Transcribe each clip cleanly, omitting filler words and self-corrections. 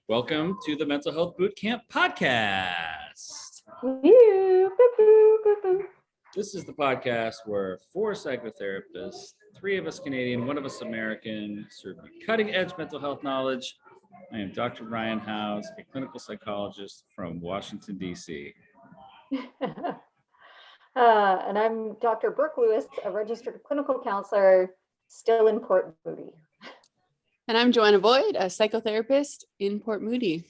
Welcome to the Mental Health Bootcamp podcast. This is the podcast where 4 psychotherapists, 3 of us Canadian, 1 of us American, serve cutting edge mental health knowledge. I am Dr. Ryan Howes, a clinical psychologist from Washington, D.C. And I'm Dr. Brooke Lewis, a registered clinical counselor, still in Port Moody. And I'm Joanna Boyd, a psychotherapist in Port Moody.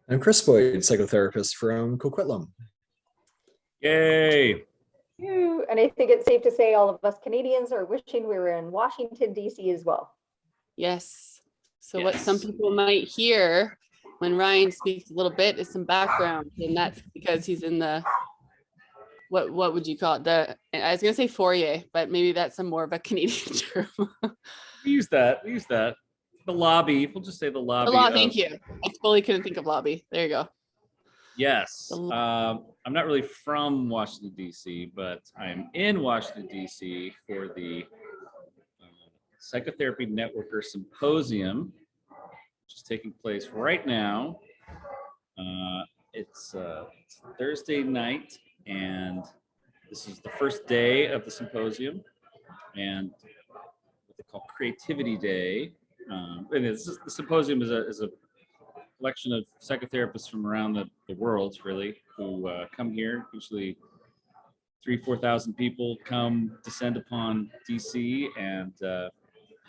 I'm Chris Boyd, psychotherapist from Coquitlam. Yay! And I think it's safe to say all of us Canadians are wishing we were in Washington, D.C. as well. Yes. So Yes. what some people might hear when Ryan speaks a little bit is some background, and that's because he's in the, what would you call it? I was going to say foyer, but maybe that's some more of a Canadian term. We use that. The lobby. We'll just say the lobby. Thank you. I fully couldn't think of lobby. There you go. Yes. I'm not really from Washington, D.C., but I'm in Washington, D.C. for the Psychotherapy Networker Symposium, which is taking place right now. It's Thursday night, and this is the first day of the symposium, and what they call Creativity Day. And the symposium is a collection of psychotherapists from around the world, really, who come here. Usually 3,000-4,000 people descend upon DC and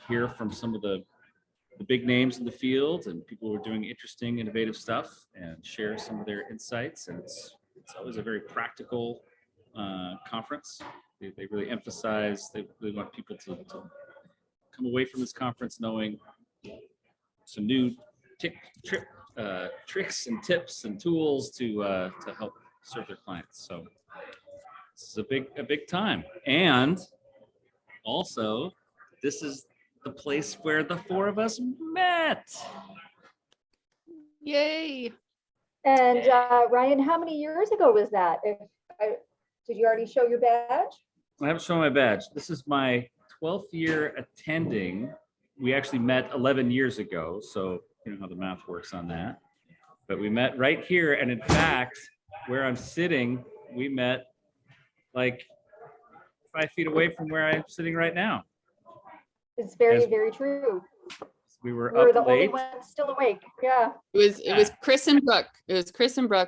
hear from some of the big names in the field and people who are doing interesting, innovative stuff and share some of their insights. And it's always a very practical conference. They really emphasize, they really want people to come away from this conference knowing some new tricks and tips and tools to help serve their clients. So this is a big time. And also, this is the place where the 4 of us met. Yay. And Ryan, how many years ago was that? Did you already show your badge? I haven't shown my badge. This is my 12th year attending. We actually met 11 years ago, so you know how the math works on that. But we met right here, and in fact, where I'm sitting, we met like 5 feet away from where I'm sitting right now. It's very true. We were We're up the only late. ones still awake. Yeah. It was Chris and Brooke.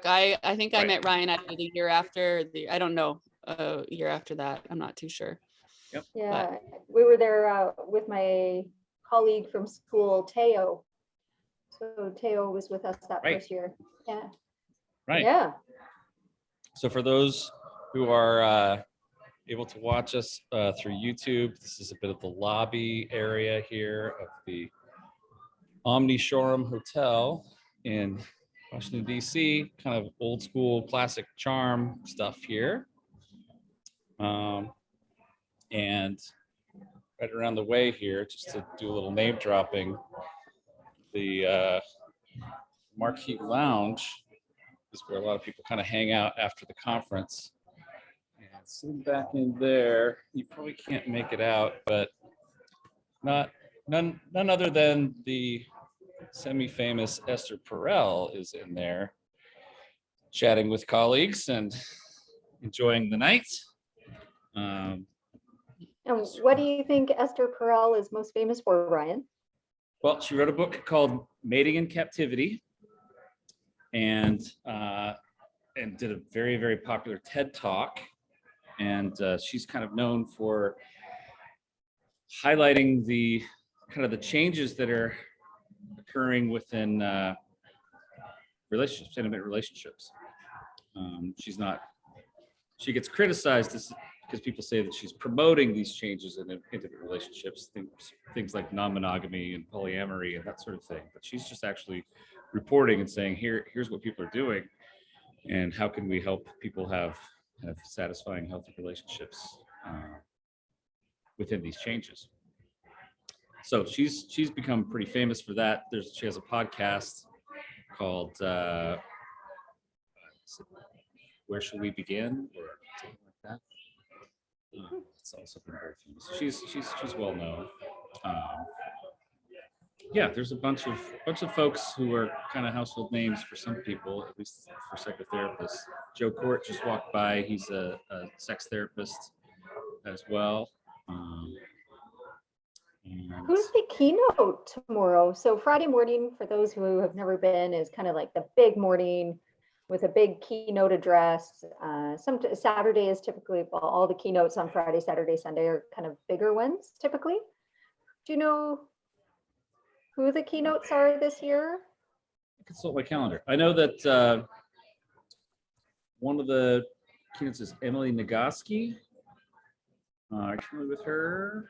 I think I Right. met Ryan after the year after I don't know, year after that. I'm not too sure. Yeah. We were there with my colleague from school, Teo. So Teo was with us that Right. first year. Yeah. Right. Yeah. So for those who are able to watch us through YouTube, this is a bit of the lobby area here of the Omni Shoreham Hotel in Washington, D.C. Kind of old school, classic charm stuff here. And right around the way here, just to do a little name dropping, the Marquee Lounge is where a lot of people kind of hang out after the conference. And sitting back in there, you probably can't make it out, but none other than the semi-famous Esther Perel is in there, chatting with colleagues and enjoying the night. And what do you think Esther Perel is most famous for, Ryan? Well, she wrote a book called Mating in Captivity, and did a very, very popular TED Talk. And she's kind of known for highlighting the changes that are occurring within relationships, intimate relationships. She gets criticized because people say that she's promoting these changes in intimate relationships, things like non-monogamy and polyamory and that sort of thing. But she's just actually reporting and saying, here's what people are doing, and how can we help people have satisfying, healthy relationships within these changes. So she's become pretty famous for that. She has a podcast called Where Should We Begin, or something like that. It's also been very famous. She's well known. yeah, there's a bunch of folks who are kind of household names for some people, at least for psychotherapists. Joe Court just walked by. He's a sex therapist as well. And Who's the keynote tomorrow? So Friday morning, for those who have never been, is kind of like the big morning with a big keynote address. Saturday is typically, well, all the keynotes on Friday, Saturday, Sunday are kind of bigger ones typically. Do you know who the keynotes are this year? consult my calendar. I know that one of the keynotes is Emily Nagoski. Are you familiar with her?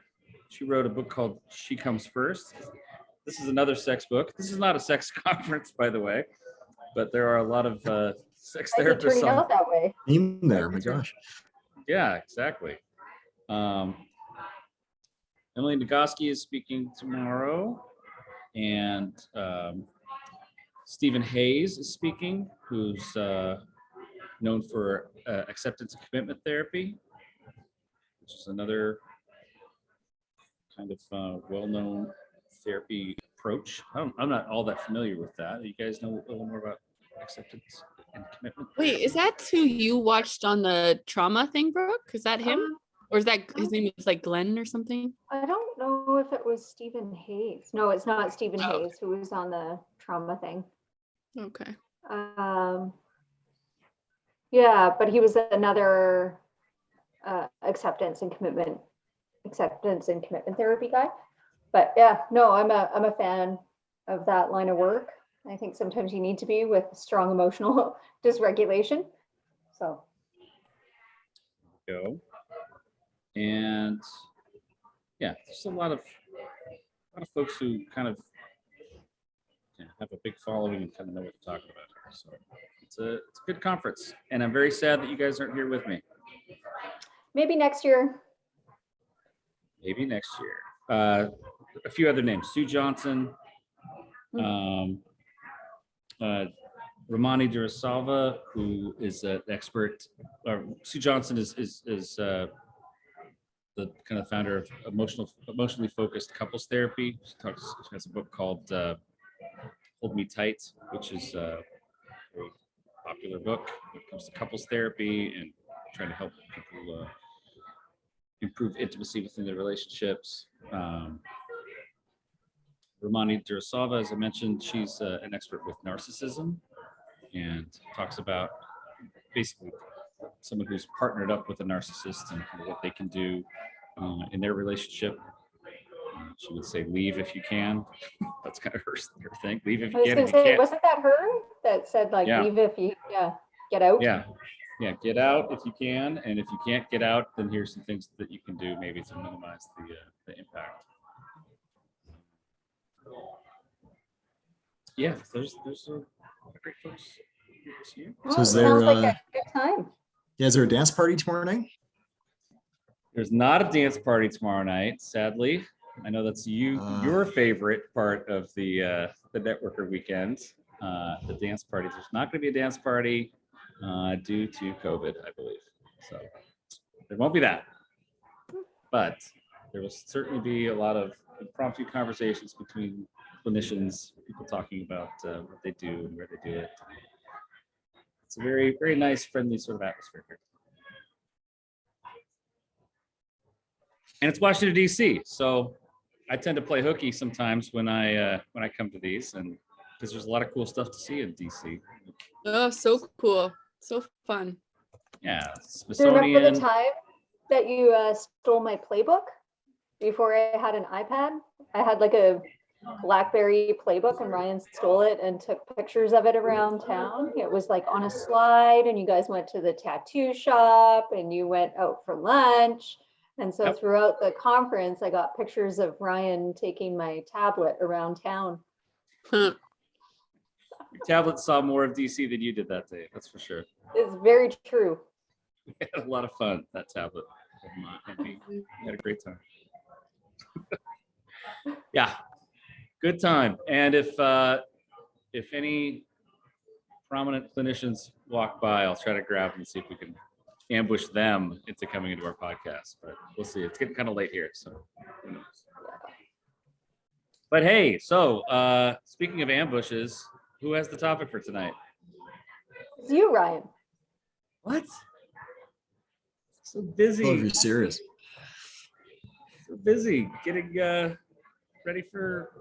She wrote a book called She Comes First. This is another sex book. This is not a sex conference, by the way, but there are a lot of sex I think therapists turning on. out that way. In there, my gosh. Yeah, exactly. Emily Nagoski is speaking tomorrow, and Stephen Hayes is speaking, who's known for acceptance and commitment therapy, which is another kind of well-known therapy approach. I'm not all that familiar with that. You guys know a little more about acceptance and commitment? Wait, is that who you watched on the trauma thing, Brooke? Is that him? Or is that his name is like Glenn or something? I don't know if it was Stephen Hayes. No, it's not Stephen Oh. Hayes who was on the trauma thing. Okay. Yeah, but he was another acceptance and commitment therapy guy. But yeah, no, I'm a fan of that line of work. I think sometimes you need to be with strong emotional dysregulation. So Go. And yeah, there's a lot of folks who kind of have a big following and kind of know what to talk about. So it's a good conference, and I'm very sad that you guys aren't here with me. maybe next year. Maybe next year. A few other names: Sue Johnson, Ramani Durasalva, who is an expert. Sue Johnson is the kind of founder of emotionally focused couples therapy. She has a book called Hold Me Tight, which is a very popular book when it comes to couples therapy and trying to help people improve intimacy within their relationships. Ramani Durasalva, as I mentioned, she's an expert with narcissism and talks about basically someone who's partnered up with a narcissist and what they can do in their relationship. She would say, leave if you can. That's kind of her thing. Leave if I you was can. gonna If you say, can't, wasn't that her that said like Yeah. leave if you get out? yeah, get out if you can, and if you can't get out, then here's some things that you can do maybe to minimize the impact. Yeah, there's great folks this year. Well, So is it there, sounds like a good time. Yeah, is there a dance party tomorrow night? There's not a dance party tomorrow night, sadly. I know that's your favorite part of the networker weekend, the dance parties. There's not going to be a dance party due to COVID, I believe. So there won't be that. But there will certainly be a lot of impromptu conversations between clinicians, people talking about what they do and where they do it. It's a very, very nice, friendly sort of atmosphere here. And it's Washington, D.C. So I tend to play hooky sometimes when I come to these, and because there's a lot of cool stuff to see in D.C. Oh, so cool. So fun. Yeah, Do you Smithsonian. remember the time that you stole my playbook before I had an iPad? I had like a BlackBerry playbook and Ryan stole it and took pictures of it around town. It was like on a slide and you guys went to the tattoo shop and you went out for lunch. And so Yep. throughout the conference, I got pictures of Ryan taking my tablet around town. Your tablet saw more of DC than you did that day. That's for sure. It's very true. We had a lot of fun, that tablet. And we had a great time. Yeah, good time. And if any prominent clinicians walk by, I'll try to grab them and see if we can ambush them into coming into our podcast. But we'll see. It's getting kind of late here, so who knows? But hey, so speaking of ambushes, who has the topic for tonight? It's you, Ryan. What? So Oh, if busy, you're serious. so busy getting ready for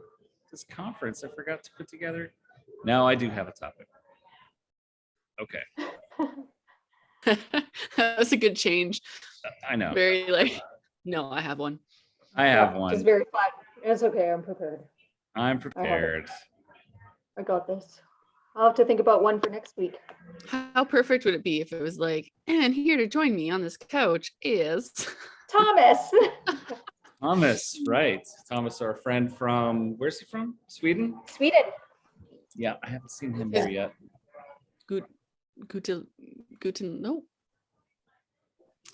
this conference. I forgot to put together. Now I do have a topic. Okay, That's a good change. I know. Very like, no, I have one. I have Yeah, one. Just very flat. It's okay. I'm prepared. I'm prepared. I got this. I'll have to think about one for next week. How perfect would it be if it was like, and here to join me on this couch is Thomas. Thomas, right? Thomas, our friend from, where's he from? Sweden? Sweden. Yeah, I haven't seen him here yet. Guten, no.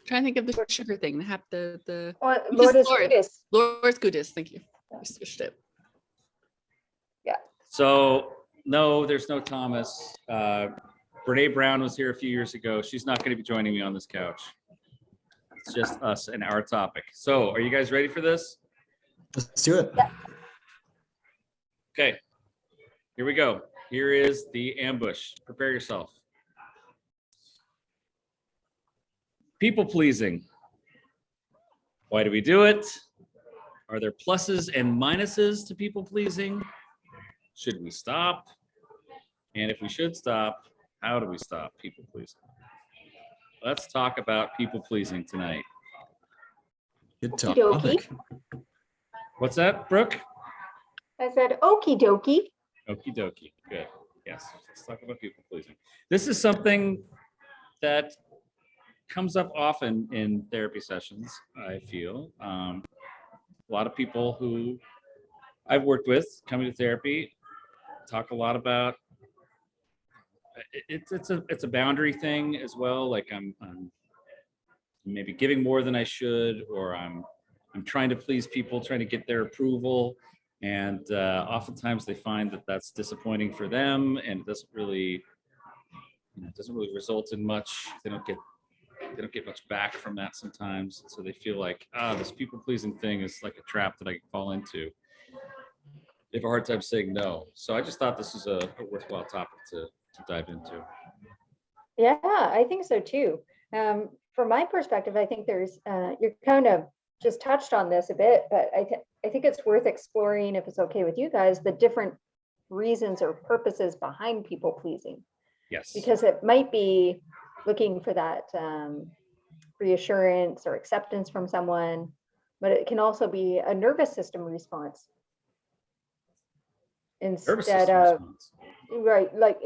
Trying to think of the sugar thing. They have the Lord is Lord. Swedish. Lord's Goodis. Thank you. I switched it. So no, there's no Thomas. Brene Brown was here a few years ago. She's not going to be joining me on this couch. It's just us and our topic. So are you guys ready for this? Let's do it. Okay, here we go. Here is the ambush. Prepare yourself. People pleasing. Why do we do it? Are there pluses and minuses to people pleasing? Should we stop? And if we should stop, how do we stop people pleasing? Let's talk about people pleasing tonight. Good Okey-dokey. topic. What's that, Brooke? I said, okie dokie. Okie dokie. Good. Yes. Let's talk about people pleasing. This is something that comes up often in therapy sessions, I feel. A lot of people who I've worked with coming to therapy talk a lot about it's a boundary thing as well. Like I'm maybe giving more than I should, or I'm trying to please people, trying to get their approval. And oftentimes they find that that's disappointing for them, and it doesn't really result in much. They don't get much back from that sometimes. So they feel like, this people pleasing thing is like a trap that I can fall into. They have a hard time saying no. So I just thought this was a worthwhile topic to dive into. Yeah, I think so too. From my perspective, I think there's, you're kind of just touched on this a bit, but I think it's worth exploring, if it's okay with you guys, the different reasons or purposes behind people pleasing. Yes. Because it might be looking for that reassurance or acceptance from someone, but it can also be a nervous system response. Nervous Instead system of, response. right, like,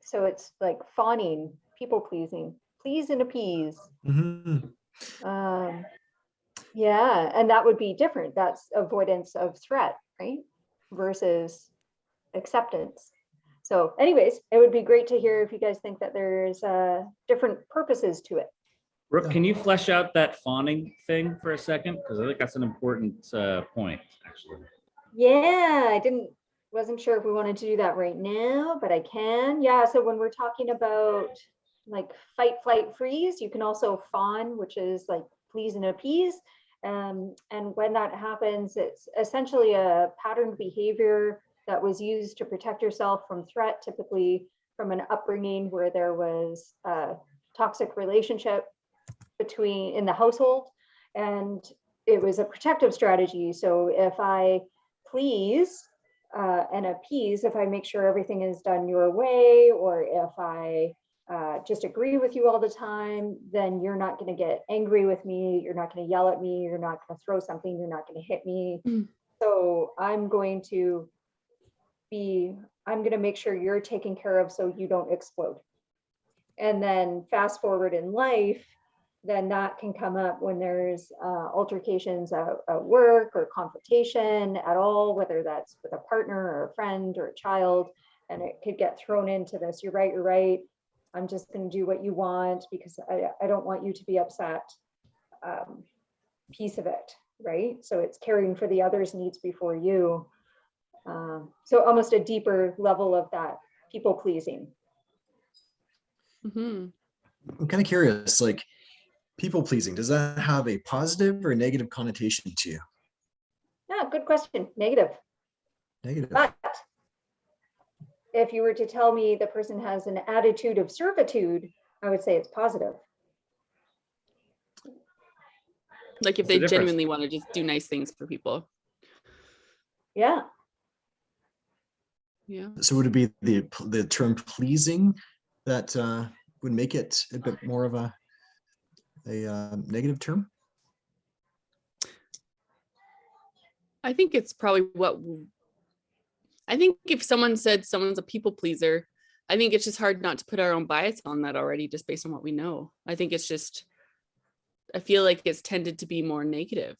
so it's like fawning, people pleasing, please and appease. Mhm. Yeah, and that would be different. That's avoidance of threat, right? Versus acceptance. So anyways, it would be great to hear if you guys think that there's different purposes to it. Brooke, can you flesh out that fawning thing for a second? Because I think that's an important point, actually. Yeah, wasn't sure if we wanted to do that right now, but I can. Yeah, so when we're talking about like fight, flight, freeze, you can also fawn, which is like please and appease. And when that happens, it's essentially a patterned behavior that was used to protect yourself from threat, typically from an upbringing where there was a toxic relationship in the household, and it was a protective strategy. So if I please and appease, if I make sure everything is done your way, or if I just agree with you all the time, then you're not going to get angry with me. You're not going to yell at me. You're not going to throw something. You're not going to hit me. So I'm going to make sure you're taken care of so you don't explode. And then fast forward in life, then that can come up when there's altercations at work or confrontation at all, whether that's with a partner or a friend or a child, and it could get thrown into this, you're right. I'm just going to do what you want because I don't want you to be upset piece of it, right? So it's caring for the other's needs before you. So almost a deeper level of that people pleasing. Mm-hmm. I'm kind of curious, like people pleasing, does that have a positive or negative connotation to you? Yeah, good question. Negative. negative. But if you were to tell me the person has an attitude of servitude, I would say it's positive. Like if What's the they difference? genuinely want to just do nice things for people. Yeah. Yeah. So would it be the term pleasing that would make it a bit more of a negative term? I think it's probably I think if someone said someone's a people pleaser, I think it's just hard not to put our own bias on that already, just based on what we know. I think it's just, I feel like it's tended to be more negative.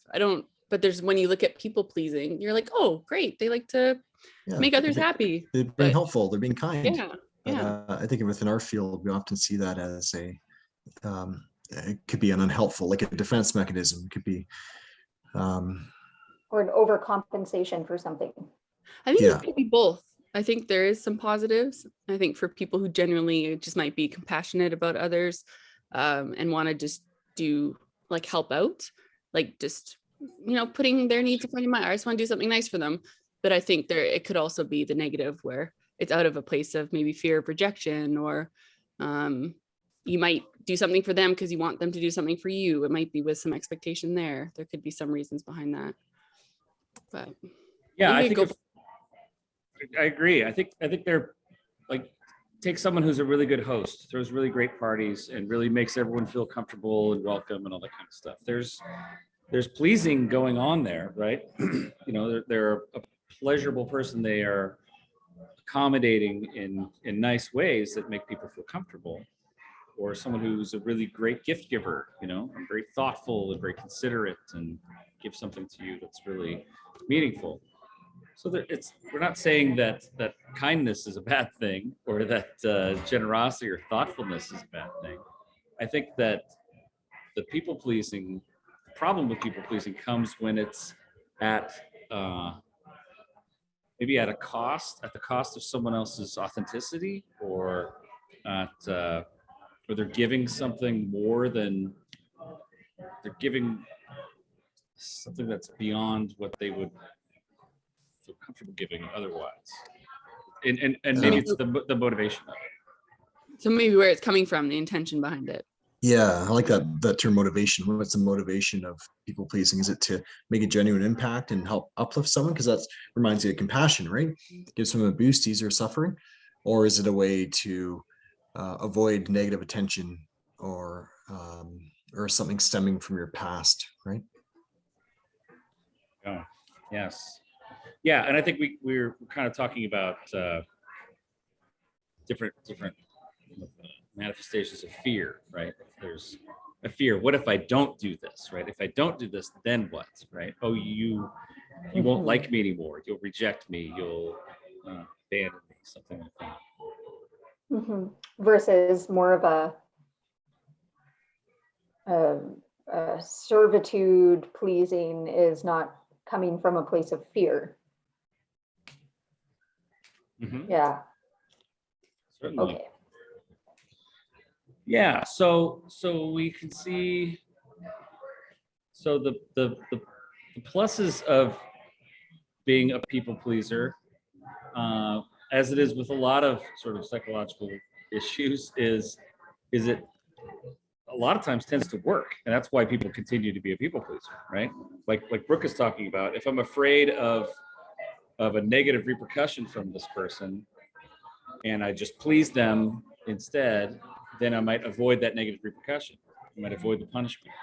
But there's, when you look at people pleasing, you're like, oh, great. They like to Yeah, make others happy. They're being But helpful. They're being kind. yeah, But, yeah. I think within our field, we often see that as it could be an unhelpful, like a defense mechanism. It could be, Or an overcompensation for something. I think Yeah. it could be both. I think there is some positives. I think for people who genuinely just might be compassionate about others, and want to just do like help out, like just, putting their needs in front of my, I just want to do something nice for them. But I think it could also be the negative where it's out of a place of maybe fear of rejection, or you might do something for them because you want them to do something for you. It might be with some expectation there. There could be some reasons behind that. But Yeah, you I could think go I agree. I think they're like, take someone who's a really good host, throws really great parties, and really makes everyone feel comfortable and welcome and all that kind of stuff. There's pleasing going on there, right? They're a pleasurable person. They are accommodating in nice ways that make people feel comfortable. Or someone who's a really great gift giver, and very thoughtful and very considerate, and give something to you that's really meaningful. So we're not saying that kindness is a bad thing, or that generosity or thoughtfulness is a bad thing. I think that the problem with people pleasing comes when it's at maybe at the cost of someone else's authenticity, or or they're giving something more than they're giving something that's beyond what they would feel comfortable giving otherwise. And maybe it's the motivation of it. So maybe where it's coming from, the intention behind it. yeah, I like that term motivation. What's the motivation of people pleasing? Is it to make a genuine impact and help uplift someone? Because that reminds you of compassion, right? Give someone a boost, ease their suffering. Or is it a way to avoid negative attention, or something stemming from your past, right? Oh, yes. Yeah, and I think we're kind of talking about different manifestations of fear, right? There's a fear. What if I don't do this, right? If I don't do this, then what, right? Oh, you won't like me anymore. You'll reject me. You'll abandon me. Something like that. Versus more of a servitude pleasing is not coming from a place of fear. Mhm. Yeah. Certainly. Okay. Yeah, so we can see, so the pluses of being a people pleaser, as it is with a lot of sort of psychological issues, is it a lot of times tends to work, and that's why people continue to be a people pleaser, right? Like Brooke is talking about. If I'm afraid of a negative repercussion from this person, and I just please them instead, then I might avoid that negative repercussion. I might avoid the punishment.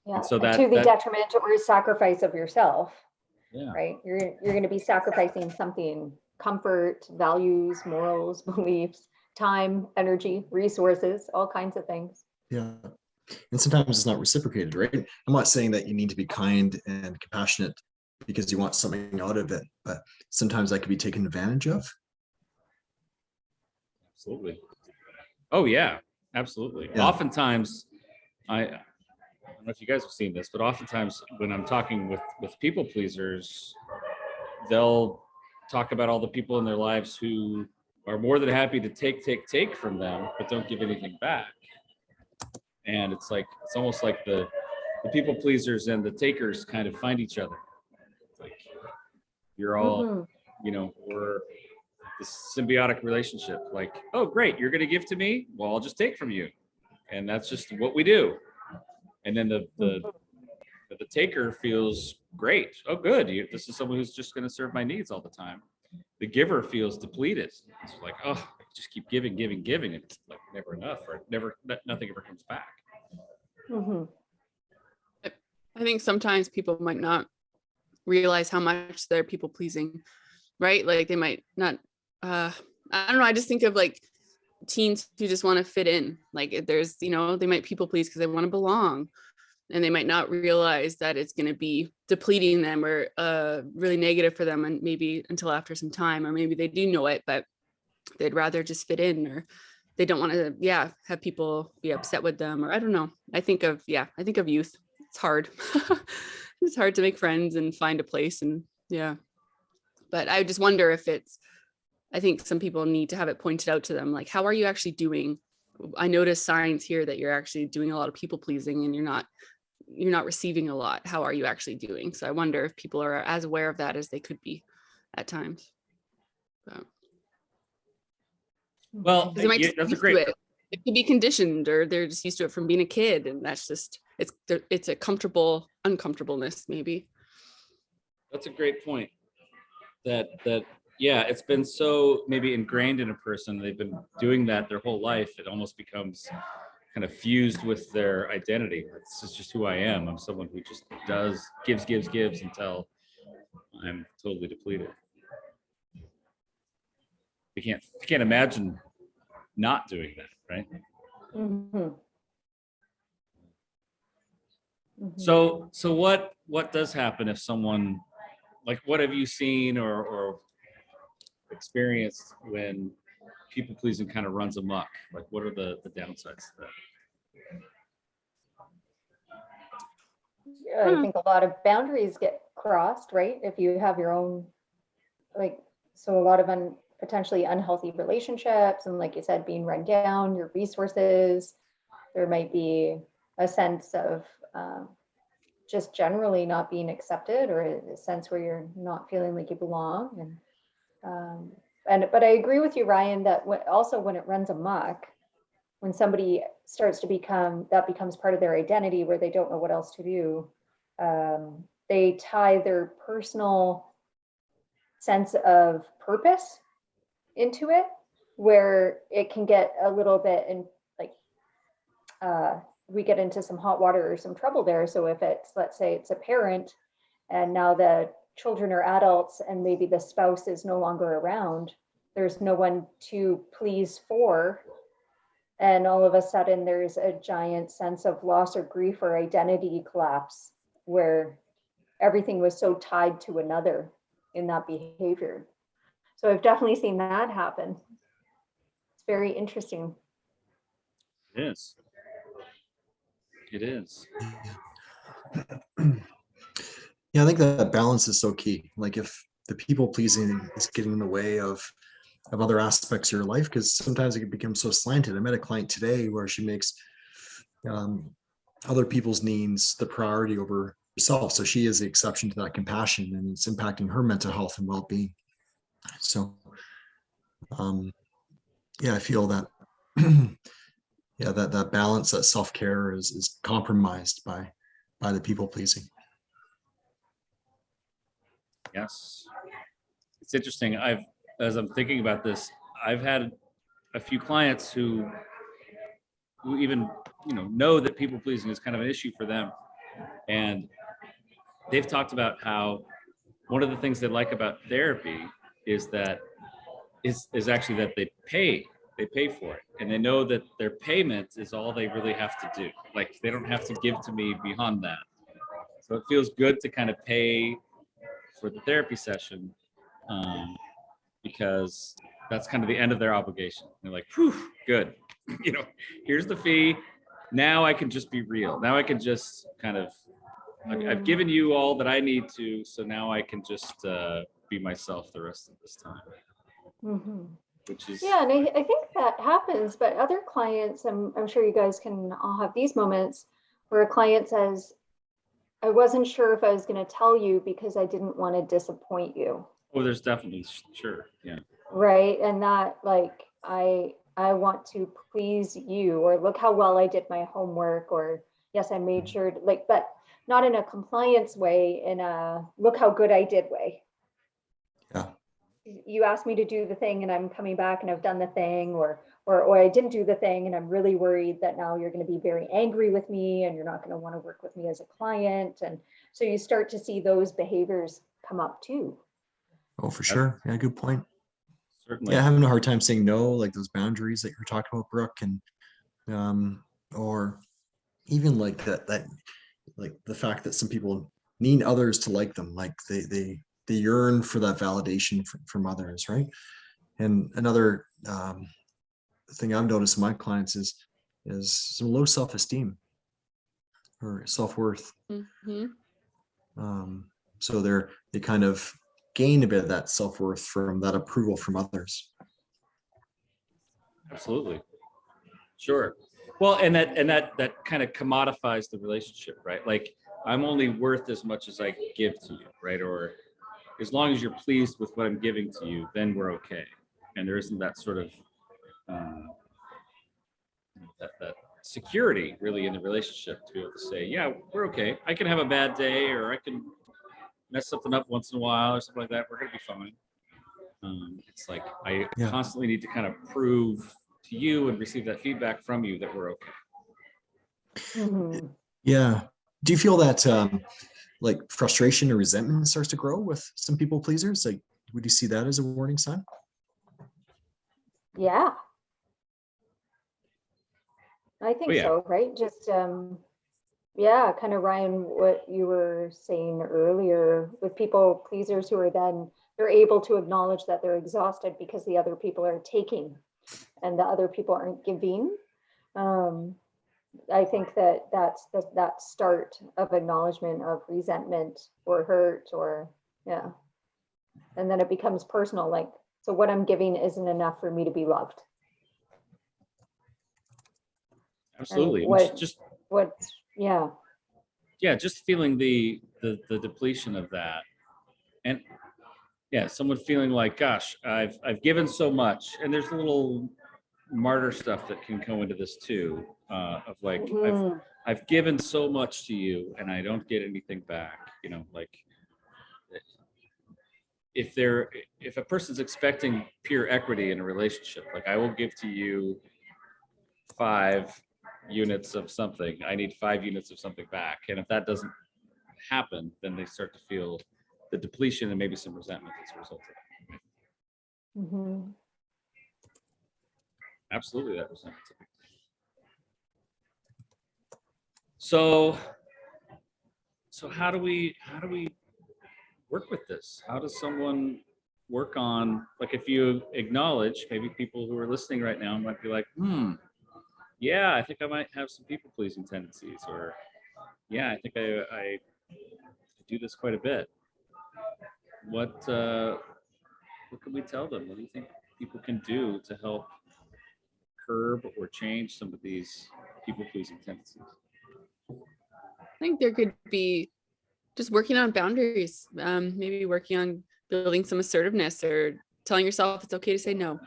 Yeah. And so to the detriment or sacrifice of yourself. Yeah. Right. You're going to be sacrificing something: comfort, values, morals, beliefs, time, energy, resources, all kinds of things. Yeah. And sometimes it's not reciprocated, right? I'm not saying that you need to be kind and compassionate because you want something out of it, but sometimes that can be taken advantage of. Absolutely. Oh yeah, absolutely. Yeah. Oftentimes, I don't know if you guys have seen this, but oftentimes when I'm talking with people pleasers, they'll talk about all the people in their lives who are more than happy to take from them, but don't give anything back. And it's almost like the people pleasers and the takers kind of find each other. Like, You're all, Mhm. we're this symbiotic relationship. Like, oh, great, you're going to give to me. Well, I'll just take from you. And that's just what we do. And then the taker feels great. Oh, good. This is someone who's just going to serve my needs all the time. The giver feels depleted. It's like, oh, I just keep giving, giving, giving. And it's like never enough, or nothing ever comes back. Mhm. I think sometimes people might not realize how much they're people pleasing, right? Like they might not, I don't know. I just think of like teens who just want to fit in. Like there's, they might people please because they want to belong, and they might not realize that it's going to be depleting them or really negative for them, and maybe until after some time, or maybe they do know it, but they'd rather just fit in, or they don't want to, have people be upset with them, or I don't know. I think of youth. It's hard. It's hard to make friends and find a place, and but I just wonder if I think some people need to have it pointed out to them, like, how are you actually doing? I notice signs here that you're actually doing a lot of people pleasing, and you're not receiving a lot. How are you actually doing? So I wonder if people are as aware of that as they could be at times. Well, Because they might just be that's a used to great. it. It could be conditioned, or they're just used to it from being a kid, and that's just it's a comfortable uncomfortableness maybe. That's a great point. That yeah, it's been so maybe ingrained in a person. They've been doing that their whole life. It almost becomes kind of fused with their identity. This is just who I am. I'm someone who just gives until I'm totally depleted. You can't imagine not doing that, right? Mhm. Mhm. So what does happen if someone, like, what have you seen or experienced when people pleasing kind of runs amok? Like, what are the downsides to that? I think a lot of boundaries get crossed, right? If you have your own, like, so a lot of potentially unhealthy relationships, and like you said, being run down, your resources, there might be a sense of just generally not being accepted, or a sense where you're not feeling like you belong. But I agree with you, Ryan, that also when it runs amok, when somebody starts to becomes part of their identity, where they don't know what else to do, they tie their personal sense of purpose into it, where it can get a little bit in, like, we get into some hot water or some trouble there. So if it's, let's say it's a parent, and now the children are adults, and maybe the spouse is no longer around, there's no one to please for, and all of a sudden there's a giant sense of loss or grief or identity collapse, where everything was so tied to another in that behavior. So I've definitely seen that happen. It's very interesting. It is. It is. Yeah, I think that balance is so key. Like if the people pleasing is getting in the way of other aspects of your life, because sometimes it can become so slanted. I met a client today where she makes other people's needs the priority over herself. So she is the exception to that compassion, and it's impacting her mental health and well-being. So yeah, I feel that yeah, that balance, that self-care is compromised by the people pleasing. Yes. It's interesting. As I'm thinking about this, I've had a few clients who even know that people pleasing is kind of an issue for them, and they've talked about how one of the things they like about therapy is that is actually that they pay for it, and they know that their payment is all they really have to do. Like, they don't have to give to me beyond that. So it feels good to kind of pay for the therapy session, because that's kind of the end of their obligation. They're like, whew, good. Here's the fee. Now I can just be real. Now I can just kind of, I've given you all that I need to, so now I can just be myself the rest of this time. Mm-hmm. Which is, yeah, and I think that happens, but other clients, I'm sure you guys can all have these moments where a client says, I wasn't sure if I was going to tell you because I didn't want to disappoint you. Oh, there's definitely, sure, yeah. Right. And that like, I want to please you, or look how well I did my homework, or yes, I made sure to, like, but not in a compliance way, in a look how good I did way. Yeah. You asked me to do the thing and I'm coming back and I've done the thing, or I didn't do the thing and I'm really worried that now you're going to be very angry with me and you're not going to want to work with me as a client. And so you start to see those behaviors come up too. Oh, for sure. Yeah, good point. Certainly. Yeah, having a hard time saying no, like those boundaries that you're talking about, Brooke, and or even like that like the fact that some people need others to like them, like they yearn for that validation from others, right? And another thing I've noticed in my clients is some low self-esteem or self-worth. Mhm. So they kind of gain a bit of that self-worth from that approval from others. Absolutely. Sure. Well, and that kind of commodifies the relationship, right? Like I'm only worth as much as I give to you, right? Or as long as you're pleased with what I'm giving to you, then we're okay. And there isn't that sort of that security really in the relationship to be able to say, yeah, we're okay. I can have a bad day, or I can mess something up once in a while, or something like that. We're gonna be fine. It's like I Yeah. constantly need to kind of prove to you and receive that feedback from you that we're okay. Mhm. Yeah. Do you feel that like frustration or resentment starts to grow with some people pleasers? Like, would you see that as a warning sign? Yeah. I think yeah. so, right? Just yeah, kind of Ryan, what you were saying earlier with people pleasers who are then they're able to acknowledge that they're exhausted because the other people are taking and the other people aren't giving. Um, I think that that's that start of acknowledgement of resentment or hurt, or yeah. And then it becomes personal, like, so what I'm giving isn't enough for me to be loved. Absolutely. And And what, yeah. yeah, just feeling the depletion of that. And yeah, someone feeling like, gosh, I've given so much. And there's a little martyr stuff that can go into this too, of like Mhm. I've given so much to you and I don't get anything back, you know, like if a person's expecting pure equity in a relationship, like I will give to you 5 units of something, I need 5 units of something back, and if that doesn't happen, then they start to feel the depletion and maybe some resentment as a result of it. Mhm. Absolutely, that resentment. So how do we work with this? How does someone work on, like, if you acknowledge, maybe people who are listening right now might be like, yeah, I think I might have some people pleasing tendencies, or yeah, I think I do this quite a bit. What can we tell them? What do you think people can do to help curb or change some of these people pleasing tendencies? I think there could be just working on boundaries, maybe working on building some assertiveness, or telling yourself it's okay to say no.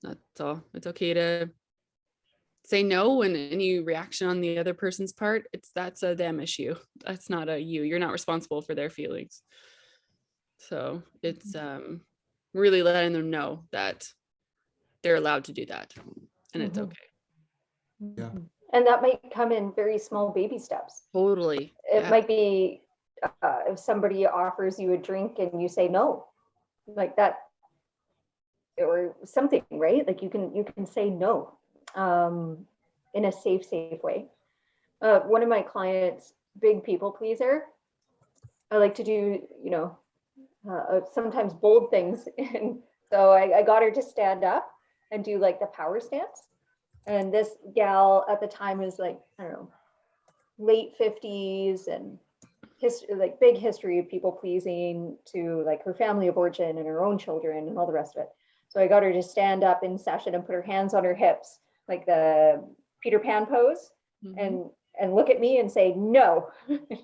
That's all. It's okay to say no, and any reaction on the other person's part, that's a them issue. That's not a you. You're not responsible for their feelings. So it's really letting them know that they're allowed to do that and it's Mhm. okay. Yeah. And that might come in very small baby steps. Totally. It Yeah. might be if somebody offers you a drink and you say no, like that, or something, right? Like you can say no in a safe way. One of my clients, big people pleaser. I like to do, sometimes bold things. And so I got her to stand up and do like the power stance. And this gal at the time is like, I don't know, late 50s, and history, like big history of people pleasing to like her family of origin and her own children and all the rest of it. So I got her to stand up in session and put her hands on her hips, like the Peter Pan pose, Mhm. and look at me and say, no.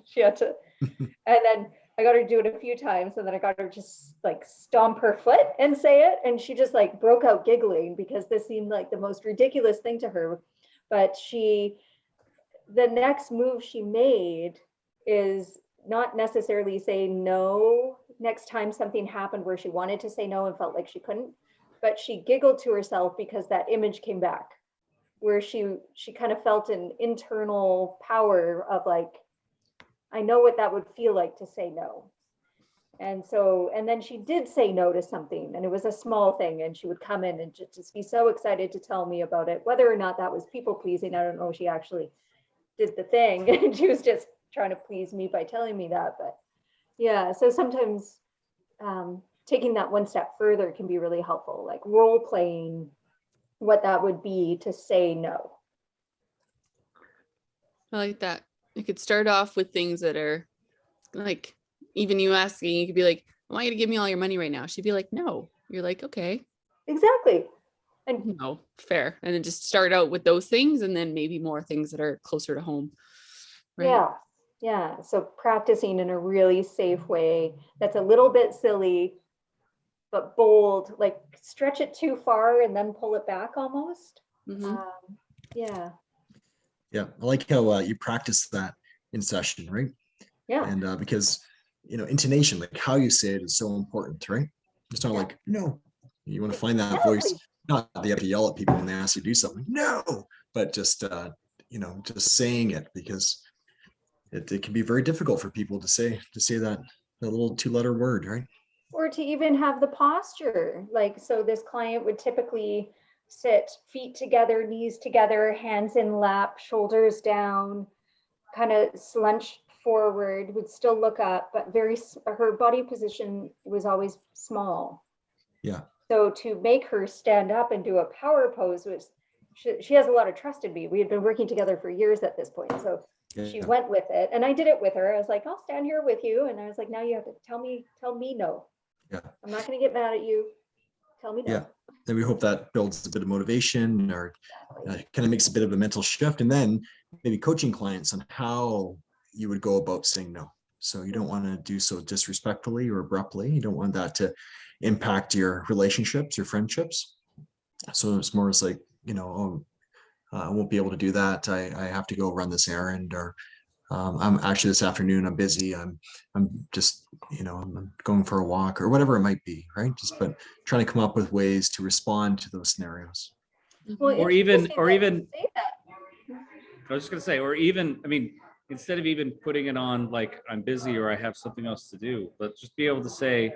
She had to, and then I got her to do it a few times, and then I got her just like stomp her foot and say it. And she just like broke out giggling because this seemed like the most ridiculous thing to her. But the next move she made is not necessarily say no next time something happened where she wanted to say no and felt like she couldn't, but she giggled to herself because that image came back where she kind of felt an internal power of like, I know what that would feel like to say no. And then she did say no to something, and it was a small thing, and she would come in and just be so excited to tell me about it, whether or not that was people pleasing. I don't know, she actually did the thing and she was just trying to please me by telling me that. But yeah, so sometimes taking that one step further can be really helpful, like role playing what that would be to say no. I like that. You could start off with things that are like, even you asking, you could be like, I want you to give me all your money right now. She'd be like, no. You're like, okay, Exactly. And no, fair. And then just start out with those things and then maybe more things that are closer to home. Right. yeah, yeah. So practicing in a really safe way that's a little bit silly, but bold, like stretch it too far and then pull it back almost. Mhm. Yeah, Yeah, I like how you practice that in session, right? yeah, And because intonation, like how you say it, is so important, right? It's not Yeah. like no. You want to find that Yeah, voice. please. Not that you have to yell at people when they ask you to do something. No, but just just saying it, because it can be very difficult for people to say that little 2-letter word, right? Or to even have the posture. Like, so this client would typically sit feet together, knees together, hands in lap, shoulders down, kind of slunched forward, would still look up, but her body position was always small. Yeah. So to make her stand up and do a power pose was, she has a lot of trust in me. We had been working together for years at this point. So she Yeah. went with it, and I did it with her. I was like, I'll stand here with you. And I was like, now you have to tell me no. Yeah. I'm not going to get mad at you. Tell me no. Yeah. And we hope that builds a bit of motivation, or kind of makes a bit of a mental shift, and then maybe coaching clients on how you would go about saying no. So you don't want to do so disrespectfully or abruptly. You don't want that to impact your relationships, your friendships. So it's more as like, I won't be able to do that. I have to go run this errand, or I'm actually this afternoon, I'm busy. I'm just, I'm going for a walk, or whatever it might be, right? But trying to come up with ways to respond to those scenarios. Well, Or even, interesting that you say that. I was just gonna say, or even, I mean, instead of even putting it on like I'm busy or I have something else to do, but just be able to say,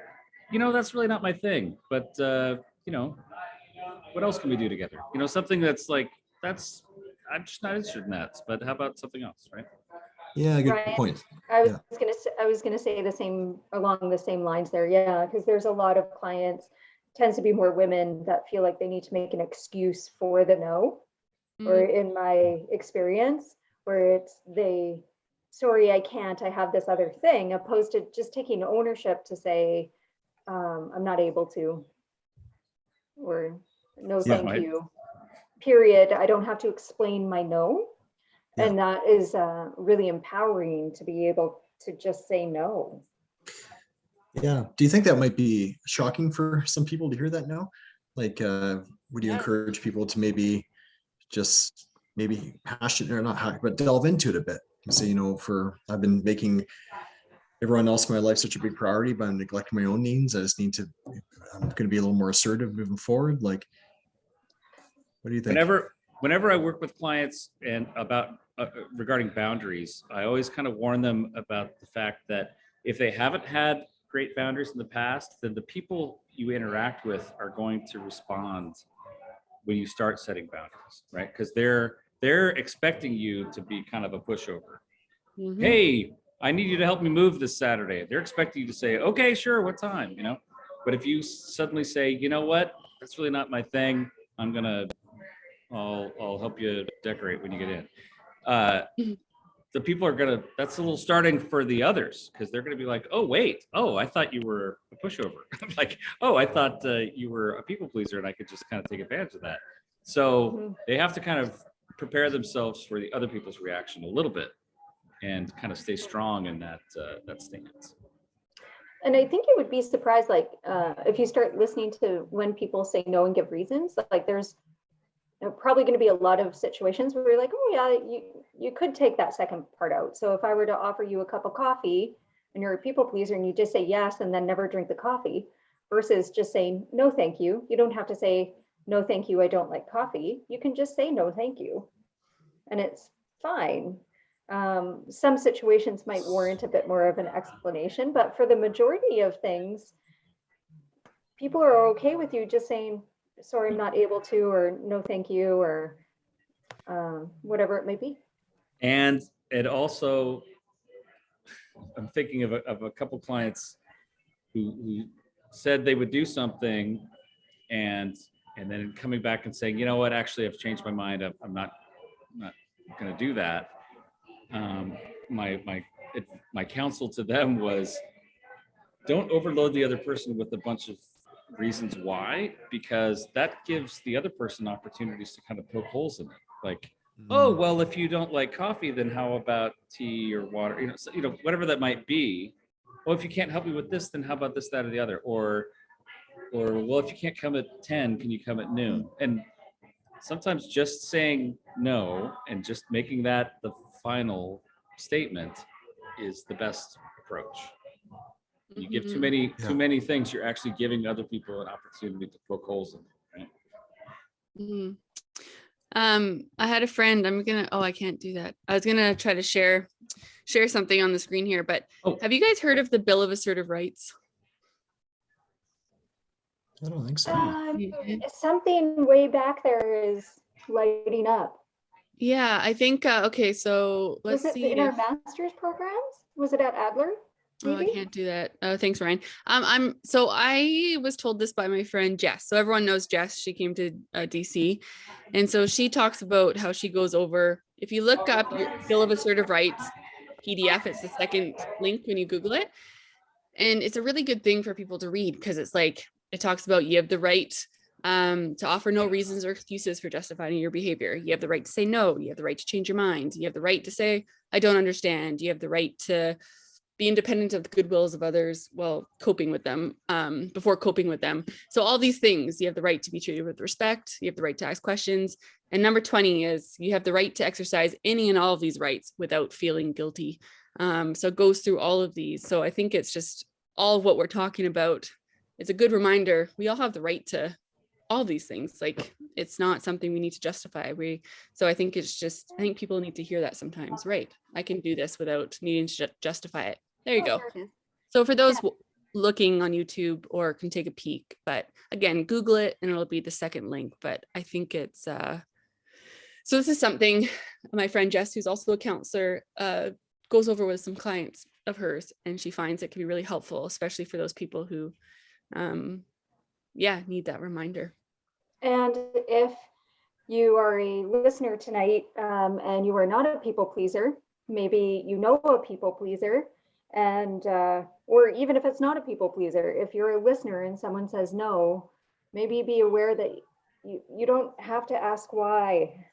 that's really not my thing, but what else can we do together? Something that's like, I'm just not interested in that, but how about something else, right? Yeah, good Right. point. I was Yeah. gonna say the same, along the same lines there. Yeah, because there's a lot of clients, tends to be more women, that feel like they need to make an excuse for the no. Or in my experience, where it's sorry, I can't, I have this other thing, opposed to just taking ownership to say, I'm not able to, or no, Yeah. thank Right. you, period. I don't have to explain my no. Yeah. And that is really empowering, to be able to just say no. Yeah. Do you think that might be shocking for some people to hear that now? Like, would you Yeah. encourage people to maybe passionate, or not, but delve into it a bit and say, I've been making everyone else in my life such a big priority, but I'm neglecting my own needs. I'm going to be a little more assertive moving forward. Like, what do you think? Whenever I work with clients and about regarding boundaries, I always kind of warn them about the fact that if they haven't had great boundaries in the past, then the people you interact with are going to respond when you start setting boundaries, right? Because they're expecting you to be kind of a pushover. Mhm. Hey, I need you to help me move this Saturday. They're expecting you to say, okay, sure, what time, But if you suddenly say, you know what, that's really not my thing, I'll help you decorate when you get in. The people are that's a little starting for the others, because they're gonna be like, oh wait, I thought you were a pushover. Like, I thought you were a people pleaser and I could just kind of take advantage of that. So they have to kind of prepare themselves for the other people's reaction a little bit and kind of stay strong in that stance. And I think you would be surprised, like, if you start listening to when people say no and give reasons, like there's probably going to be a lot of situations where you're like, oh yeah, you could take that second part out. So if I were to offer you a cup of coffee and you're a people pleaser and you just say yes and then never drink the coffee, versus just saying no thank you. You don't have to say no thank you, I don't like coffee. You can just say no thank you and it's fine. Some situations might warrant a bit more of an explanation, but for the majority of things, people are okay with you just saying, sorry, I'm not able to, or no, thank you, or whatever it may be. And it also, I'm thinking of a couple clients who said they would do something and then coming back and saying, you know what, actually I've changed my mind. I'm not going to do that. My counsel to them was, don't overload the other person with a bunch of reasons why, because that gives the other person opportunities to kind of poke holes in it. Like, oh, well, if you don't like coffee, then how about tea or water? Whatever that might be. Well, if you can't help me with this, then how about this, that, or the other? Or well, if you can't come at 10, can you come at noon? And sometimes just saying no and just making that the final statement is the best approach. You give too many things, you're actually giving other people an opportunity to poke holes in it, right? I had a friend, I can't do that. I was gonna try to share something on the screen here, but have you guys heard of the Bill of Assertive Rights? I don't think so. Something way back there is lighting up. Yeah, I think, okay, so let's see. Was it in our master's programs? Was it at Adler? Oh, I can't do that. Thanks, Ryan. So I was told this by my friend Jess. So everyone knows Jess. She came to DC, and so she talks about how she goes over. If you look up your Bill of Assertive Rights PDF, it's the second link when you Google it, and it's a really good thing for people to read because it's like it talks about you have the right to offer no reasons or excuses for justifying your behavior. You have the right to say no. You have the right to change your mind. You have the right to say I don't understand. You have the right to be independent of the goodwills of others while coping with them, before coping with them. So all these things, you have the right to be treated with respect. You have the right to ask questions. And number 20 is you have the right to exercise any and all of these rights without feeling guilty. So it goes through all of these. So I think it's just all of what we're talking about. It's a good reminder. We all have the right to all these things. Like it's not something we need to justify. So I think I think people need to hear that sometimes, right? I can do this without needing to justify it. There you go. So for those looking on YouTube or can take a peek, but again, Google it and it'll be the second link. But I think it's, so this is something my friend Jess, who's also a counselor, goes over with some clients of hers, and she finds it can be really helpful, especially for those people who, need that reminder. And if you are a listener tonight and you are not a people pleaser, maybe you know a people pleaser, and or even if it's not a people pleaser, if you're a listener and someone says no, maybe be aware that you don't have to ask why.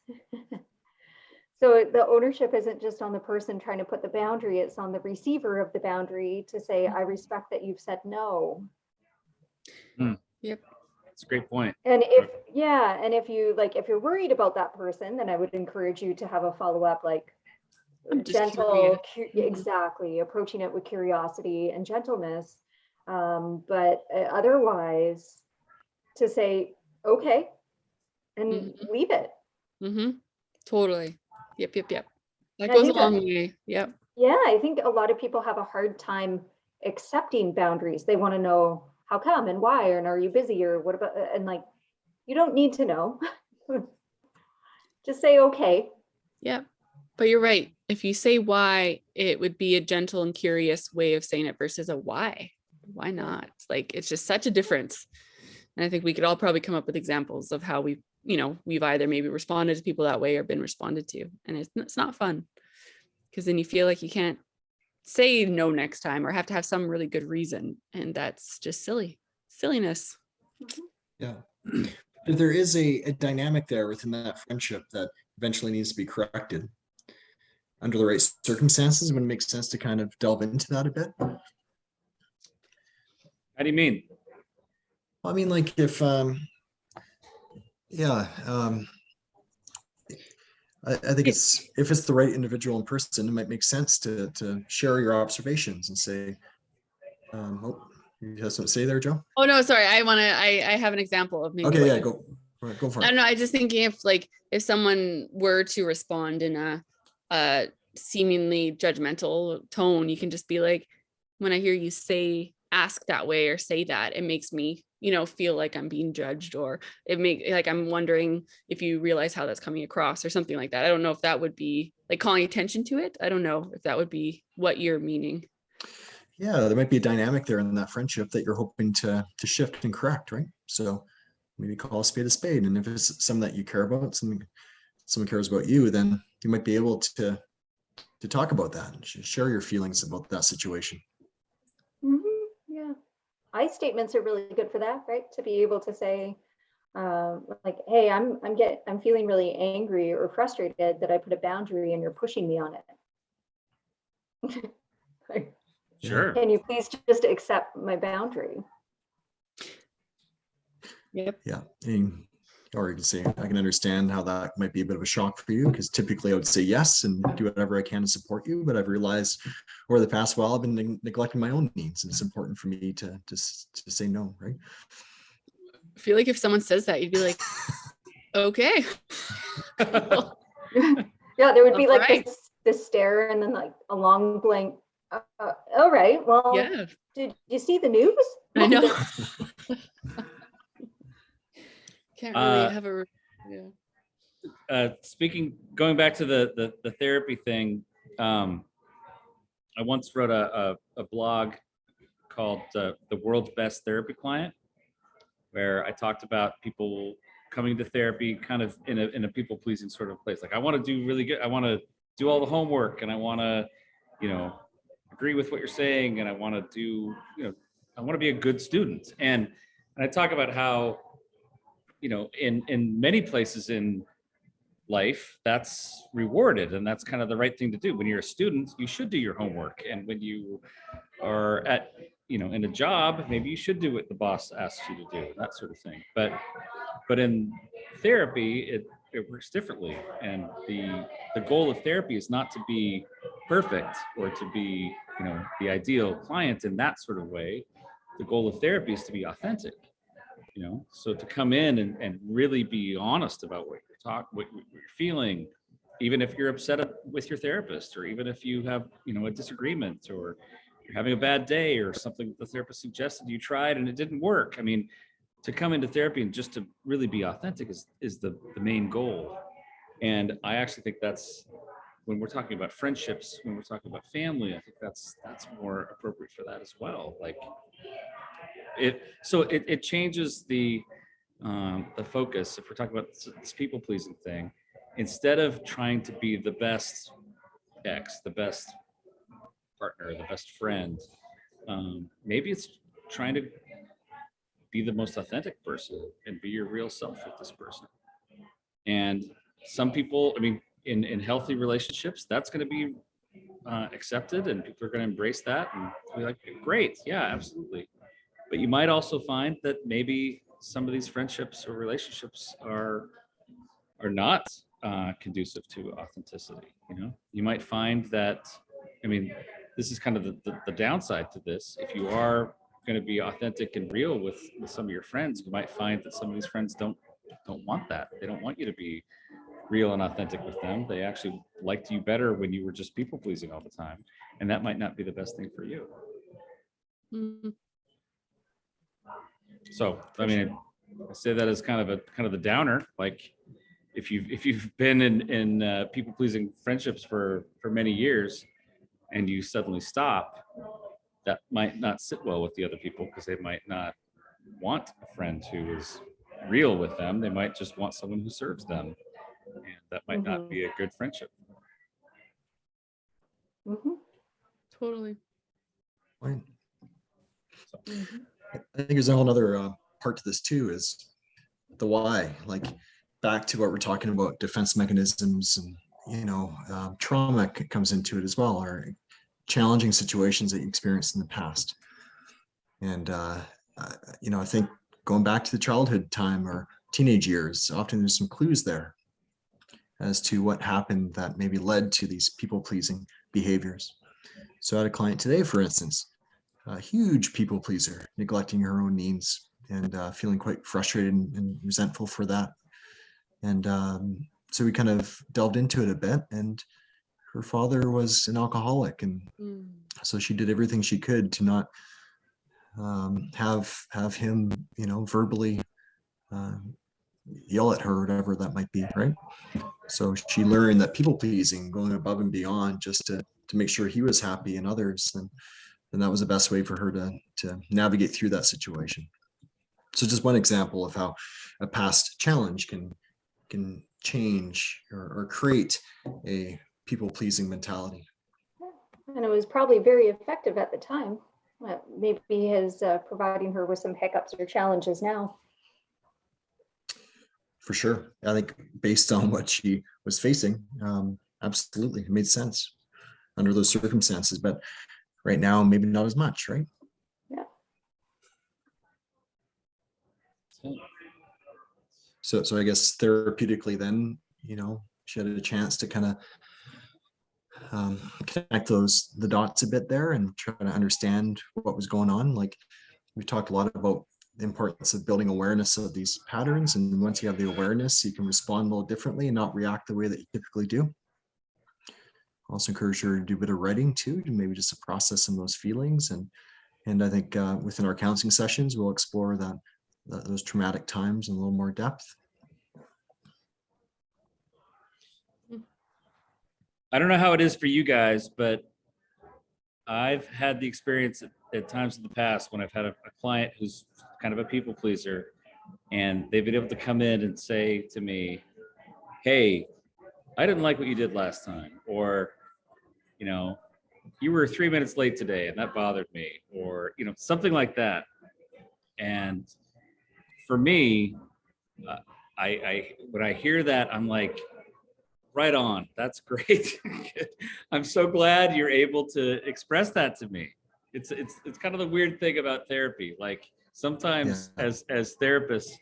So the ownership isn't just on the person trying to put the boundary, it's on the receiver of the boundary to say, I respect that you've said no. Yep. That's a great point. And if you're worried about that person, then I would encourage you to have a follow-up, like gentle, exactly, approaching it with curiosity and gentleness. But otherwise, to say, okay, and leave it. Totally. Yep. That goes a long way. Yep. Yeah, I think a lot of people have a hard time accepting boundaries. They want to know how come and why, and are you busy, or what about, and like, you don't need to know. Just say okay. Yeah, but you're right. If you say why, it would be a gentle and curious way of saying it versus a why. Why not? Like, it's just such a difference. And I think we could all probably come up with examples of how we've either maybe responded to people that way or been responded to. And it's not fun, because then you feel like you can't say no next time or have to have some really good reason. And that's just silliness. Yeah. There is a dynamic there within that friendship that eventually needs to be corrected under the right circumstances, it would make sense to kind of delve into that a bit. How do you mean? I mean, like if, yeah, I think it's, if it's the right individual and person, it might make sense to share your observations and say, oh, you have something to say there, Joe? Oh no, sorry. I have an example of maybe. Okay, what yeah, you- go for I it. don't know. I just thinking if someone were to respond in a seemingly judgmental tone, you can just be like, when I hear you ask that way or say that, it makes me, feel like I'm being judged, or I'm wondering if you realize how that's coming across or something like that. I don't know if that would be like calling attention to it. I don't know if that would be what you're meaning. Yeah, there might be a dynamic there in that friendship that you're hoping to shift and correct, right? So maybe call a spade, and if it's something that you care about, someone cares about you, then you might be able to talk about that and share your feelings about that situation. Yeah. I statements are really good for that, right? To be able to say, like, hey, I'm feeling really angry or frustrated that I put a boundary and you're pushing me on it. Like, Sure. can you please just accept my boundary? Yep. Yeah. Or you can say, I can understand how that might be a bit of a shock for you, because typically I would say yes and do whatever I can to support you. But I've realized over the past while, I've been neglecting my own needs, and it's important for me to say no, right? I feel like if someone says that, you'd be like, okay. Yeah, there would be like Alright. this stare and then like a long blank. All right, well, Yeah, did you see the news? I know. Can't really Uh, have a, yeah. Going back to the therapy thing, I once wrote a blog called The World's Best Therapy Client, where I talked about people coming to therapy kind of in a people pleasing sort of place. Like, I want to do really good. I want to do all the homework, and I want to, agree with what you're saying, and I want to do, I want to be a good student. And I talk about how, in many places in life, that's rewarded, and that's kind of the right thing to do. When you're a student, you should do your homework, and when you are at, in a job, maybe you should do what the boss asks you to do, that sort of thing. But in therapy, it works differently, and the goal of therapy is not to be perfect or to be, the ideal client in that sort of way. The goal of therapy is to be authentic. So to come in and really be honest about what what you're feeling, even if you're upset with your therapist, or even if you have, a disagreement, or you're having a bad day, or something the therapist suggested you tried and it didn't work. I mean, to come into therapy and just to really be authentic is the main goal. And I actually think that's, when we're talking about friendships, when we're talking about family, I think that's more appropriate for that as well. Like, it changes the focus. If we're talking about this people pleasing thing, instead of trying to be the best ex, the best partner, the best friend, maybe it's trying to be the most authentic person and be your real self with this person. And some people, I mean, in healthy relationships, that's going to be accepted, and people are going to embrace that and be like, great, yeah, absolutely. But you might also find that maybe some of these friendships or relationships are not conducive to authenticity. You might find that, I mean, this is kind of the downside to this. If you are going to be authentic and real with some of your friends, you might find that some of these friends don't want that. They don't want you to be real and authentic with them. They actually liked you better when you were just people pleasing all the time, and that might not be the best thing for you. Mhm. So, I mean, I say that as kind of the downer. Like, if you've been in people pleasing friendships for many years, and you suddenly stop, that might not sit well with the other people, because they might not want a friend who is real with them. They might just want someone who serves them, and that might not be a good friendship. Totally. Right. Mhm. I think there's a whole other part to this too, is the why. Like, back to what we're talking about, defense mechanisms and, trauma comes into it as well, or challenging situations that you experienced in the past. And, I think going back to the childhood time or teenage years, often there's some clues there as to what happened that maybe led to these people-pleasing behaviors. So I had a client today, for instance, a huge people pleaser, neglecting her own needs and feeling quite frustrated and resentful for that. And so we kind of delved into it a bit, and her father was an alcoholic. And so she did everything she could to not have him, verbally yell at her, or whatever that might be, right? So she learned that people pleasing, going above and beyond just to make sure he was happy and others, and that was the best way for her to navigate through that situation. So just one example of how a past challenge can change or create a people pleasing mentality. And it was probably very effective at the time. Maybe his providing her with some hiccups or challenges now. For sure. I think based on what she was facing, absolutely, it made sense under those circumstances. But right now, maybe not as much, right? Yeah. So I guess therapeutically then, she had a chance to kind of connect the dots a bit there and try to understand what was going on. Like, we talked a lot about the importance of building awareness of these patterns. And once you have the awareness, you can respond a little differently and not react the way that you typically do. Also encourage her to do a bit of writing too, to maybe just to process some of those feelings. And I think within our counseling sessions, we'll explore those traumatic times in a little more depth. I don't know how it is for you guys, but I've had the experience at times in the past when I've had a client who's kind of a people pleaser, and they've been able to come in and say to me, hey, I didn't like what you did last time, or, you were 3 minutes late today and that bothered me, or, something like that. And for me, I when I hear that, I'm like, right on, that's great. I'm so glad you're able to express that to me. It's kind of the weird thing about therapy. Like, sometimes as therapists,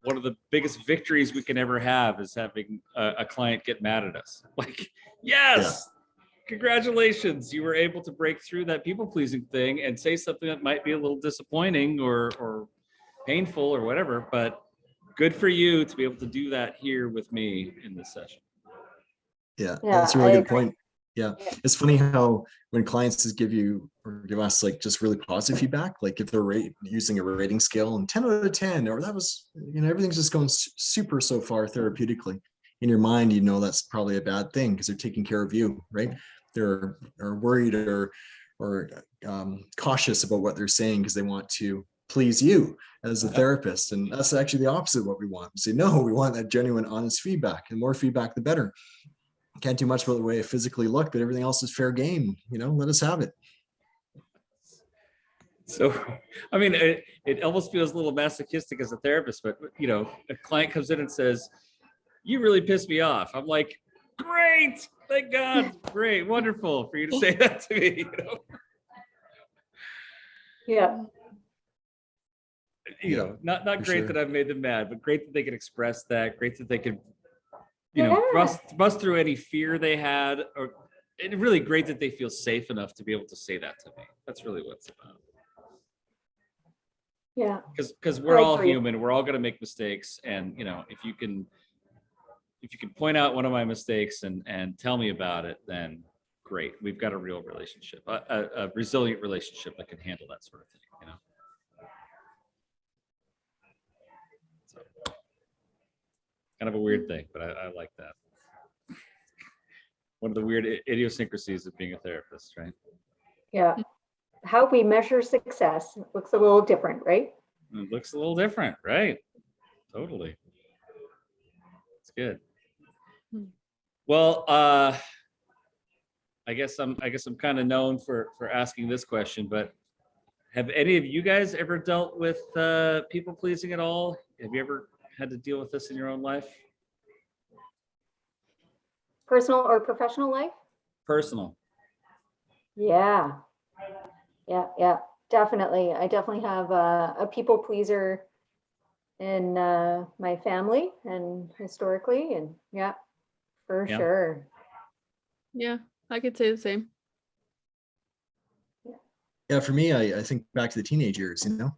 one of the biggest victories we can ever have is having a client get mad at us. Like, yes, congratulations, you were able to break through that people pleasing thing and say something that might be a little disappointing or painful or whatever, but good for you to be able to do that here with me in this session. Yeah, that's a really good point. Yeah, it's funny how when clients just give us like just really positive feedback, like if they're using a rating scale and 10 out of 10, or that was, everything's just going super so far therapeutically. In your mind, that's probably a bad thing because they're taking care of you, right? They're worried or cautious about what they're saying because they want to please you as a therapist. And that's actually the opposite of what we want. We say, no, we want that genuine, honest feedback, and more feedback, the better. Can't do much about the way I physically look, but everything else is fair game. Let us have it. So, I mean, it almost feels a little masochistic as a therapist, but a client comes in and says, you really pissed me off. I'm like, great, thank God, great, wonderful for you to say that to me. Yeah. Not great sure. that I've made them mad, but great that they can express that. Great that they can, Yeah. bust through any fear they had, and really great that they feel safe enough to be able to say that to me. That's really what it's about. Yeah. Because we're all agree. human. We're all going to make mistakes, and if you can point out one of my mistakes and tell me about it, then great. We've got a real relationship, a resilient relationship that can handle that sort of thing. So, kind of a weird thing, but I like that. One of the weird idiosyncrasies of being a therapist, right? Yeah. How we measure success looks a little different, right? It looks a little different, right? Totally. It's good. Well, I guess I'm kind of known for asking this question, but have any of you guys ever dealt with people pleasing at all? Have you ever had to deal with this in your own life? Personal or professional life? Personal. Yeah. Yeah, definitely. I definitely have a people pleaser in my family and historically, and yeah, for Yeah. sure. Yeah, I could say the same. Yeah, for me, I think back to the teenage years, you know.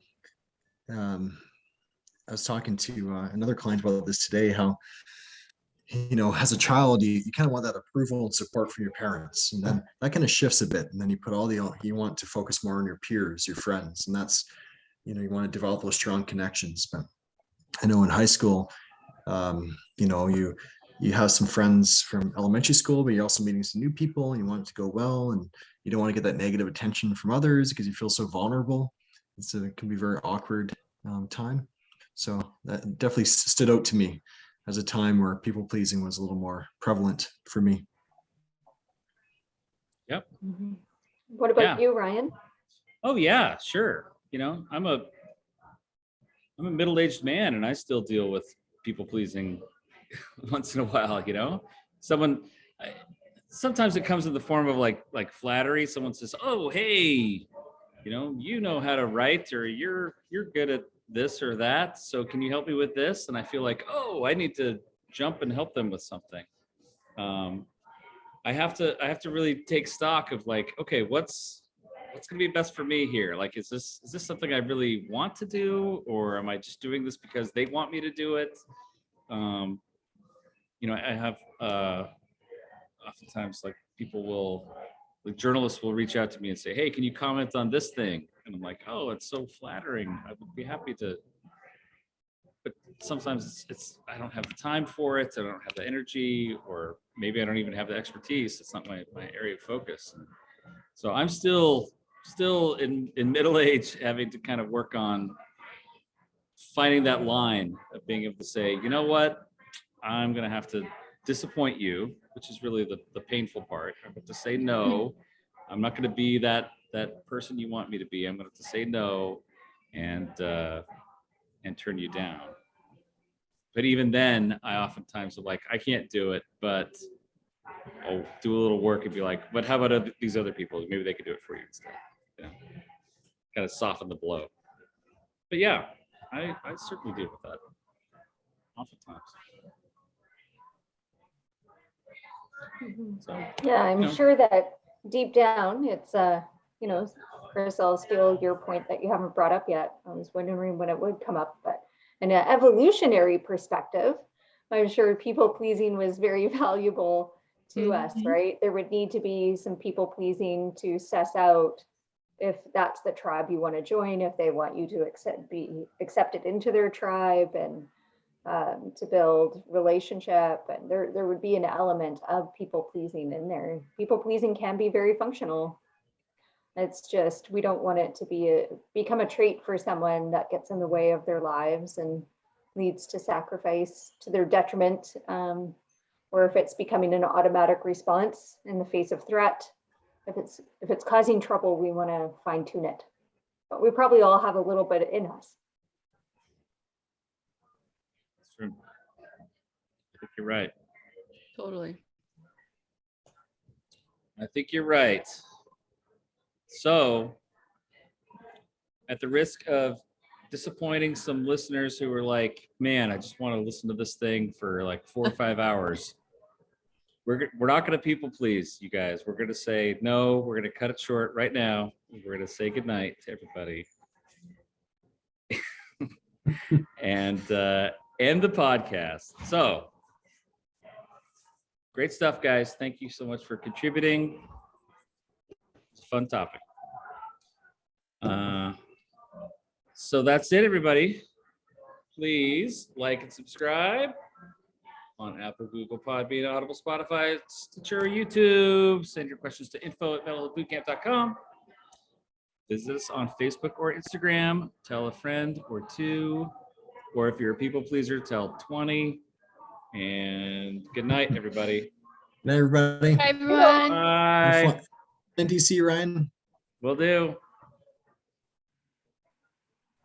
I was talking to another client about this today, how, you know, as a child, you kind of want that approval and support from your parents. And then that kind of shifts a bit. And then you put you want to focus more on your peers, your friends. And that's, you know, you want to develop those strong connections. But I know in high school, you know, you have some friends from elementary school, but you're also meeting some new people. You want it to go well, and you don't want to get that negative attention from others because you feel so vulnerable. It can be a very awkward time. So that definitely stood out to me as a time where people pleasing was a little more prevalent for me. Yep. Mhm. What about Yeah. you, Ryan? Oh yeah, sure. You know, I'm a middle-aged man, and I still deal with people pleasing once in a while. You know, sometimes it comes in the form of like flattery. Someone says, "Oh, hey, you know how to write, or you're good at this or that. So can you help me with this?" And I feel like, oh, I need to jump and help them with something. I have to really take stock of like, okay, what's going to be best for me here? Like, is this something I really want to do, or am I just doing this because they want me to do it? I have oftentimes like journalists will reach out to me and say, "Hey, can you comment on this thing?" And I'm like, "Oh, it's so flattering. I would be happy to." But sometimes it's I don't have the time for it. I don't have the energy, or maybe I don't even have the expertise. It's not my area of focus. So I'm still in middle age, having to kind of work on finding that line of being able to say, you know what, I'm going to have to disappoint you, which is really the painful part. I have to say no. I'm not going to be that person you want me to be. I'm going to have to say no and turn you down. But even then, I oftentimes am like, I can't do it, but I'll do a little work and be like, but how about these other people? Maybe they could do it for you instead. You know, kind of soften the blow. But yeah, I certainly deal with that oftentimes. Mhm. So Yeah, I'm sure that deep down it's Chris, I'll steal your point that you haven't brought up yet. I was wondering when it would come up, but in an evolutionary perspective, I'm sure people pleasing was very valuable to us, Mhm. right? There would need to be some people pleasing to suss out if that's the tribe you want to join, if they want you to be accepted into their tribe, and to build relationship. And there would be an element of people pleasing in there. People pleasing can be very functional. It's just we don't want it to become a trait for someone that gets in the way of their lives and leads to sacrifice to their detriment, or if it's becoming an automatic response in the face of threat. If it's causing trouble, we want to fine tune it. But we probably all have a little bit in us. that's true. I think you're right. Totally. I think you're right. So, at the risk of disappointing some listeners who are like, man, I just want to listen to this thing for like 4 or 5 hours. We're not going to people please, you guys. We're going to say no. We're going to cut it short right now. We're going to say goodnight to everybody. And end the podcast. So, great stuff, guys. Thank you so much for contributing. It's a fun topic. So that's it, everybody. Please like and subscribe on Apple, Google, Podbean, Audible, Spotify, Stitcher, YouTube. Send your questions to info@metalbootcamp.com. Visit us on Facebook or Instagram. Tell a friend or two. Or if you're a people pleaser, tell 20. And good night, everybody. Good night, everybody. Hi, everyone. Bye. NTC, Ryan. Will do.